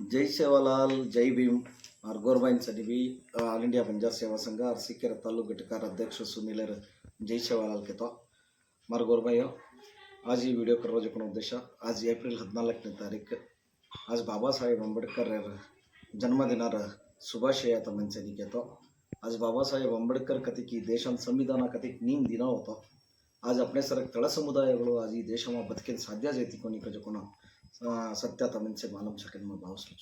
जय सेवालाल जय भीम और गोरबाइन सभी ऑल इंडिया बंजार सेवा संघ और सीकर तालुक घटकार अध्यक्ष सुनील जय सेवालाल के तो मार गोरबाई आज ये वीडियो करवा जो उद्देश्य आज एप्रिल 14 तारीख आज बाबा साहेब अंबेडकर जन्मदिन शुभाशय तमनसेनी के तो आज बाबा साहेब अंबेडकर कति की देश संविधान कति नीम दिन होता आज अपने सर तಳ समुदायಗಳು आज ಈ ದೇಶ में बदके साध्य जैती कोनी का जो कोना सत्य तमन से मालूम सके मैं भाव सोच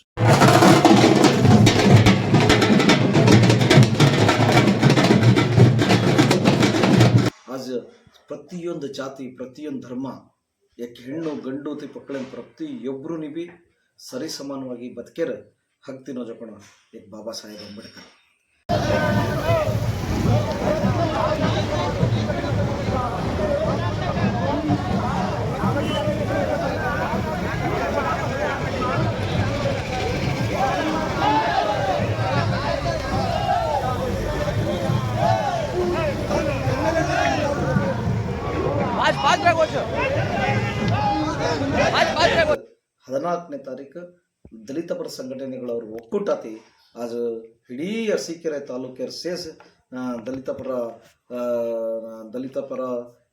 आज ಪ್ರತಿಯೊಂದು ಜಾತಿ ಪ್ರತಿಯೊಂದು ಧರ್ಮ ಯಾಕೆ ಹೆಣ್ಣು ಗಂಡು ತಿ ಪಕ್ಕಳೆ ಪ್ರತಿಯೊಬ್ಬರು ನಿಬಿ ಸರಿ ಸಮಾನವಾಗಿ ಬದುಕೆರ ಹಕ್ತಿನೋ ಜಕೋಣ एक बाबा साहेब अंबेडकर ಹದಿನಾಲ್ಕನೇ ತಾರೀಕು ದಲಿತ ಪರ ಸಂಘಟನೆಗಳವರು ಒಕ್ಕೂಟಾತಿ आज ಇಡೀ ಅರಸೀಕೆರೆ ತಾಲೂಕಿನ ಸೇಸ್ ದಲಿತ ಪರ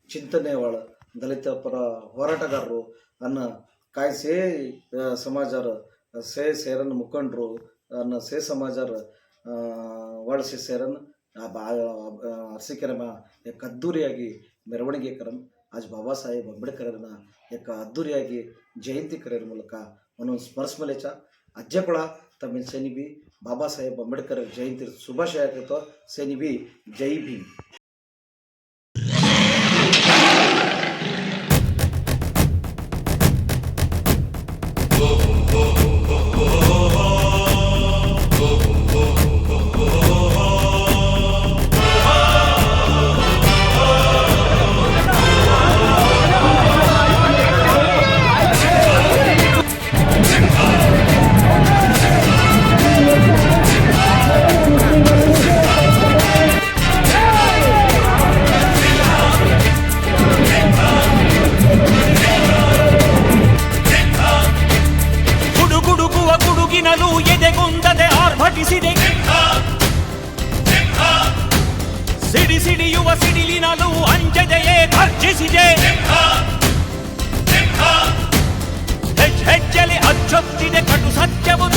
ಚಿಂತನೆವಾಳ ದಲಿತ ಪರ ಹೋರಾಟಗಾರರು ಅನ್ನ ಕಾಯ್ಸೇ ಸಮಾಜರ ಸೇರನ್ ಮುಖಂಡರು ಅನ್ನ ಸಮಾಜರ ಒಳಸೆ ಸೇರನ್ ಅರಸೀಕೆರೆ एक अद्धूरियागी ಮೆರವಣಿಗೆ करन आज बाबा साहेब अंबेडकर एक अद्धूरियागी जयंती करे मूलक म्हणून स्मरस्मलेचा अज्जकुळा तमिळ सेनी बी बाबा साहेब अंबेडकर जयंती शुभाशय करतो सेनी बी जय भीम ಸಿಡಿ ಸಿಡಿಯುವ ಸಿಡಿಲಿನಲು ಅಂಜದೆಯೇ ಗರ್ಜಿಸಿದೆ ಹೆಜ್ಜೆಲಿ ಅಚ್ಚೊತ್ತಿದೆ ಕಟು ಸತ್ಯವು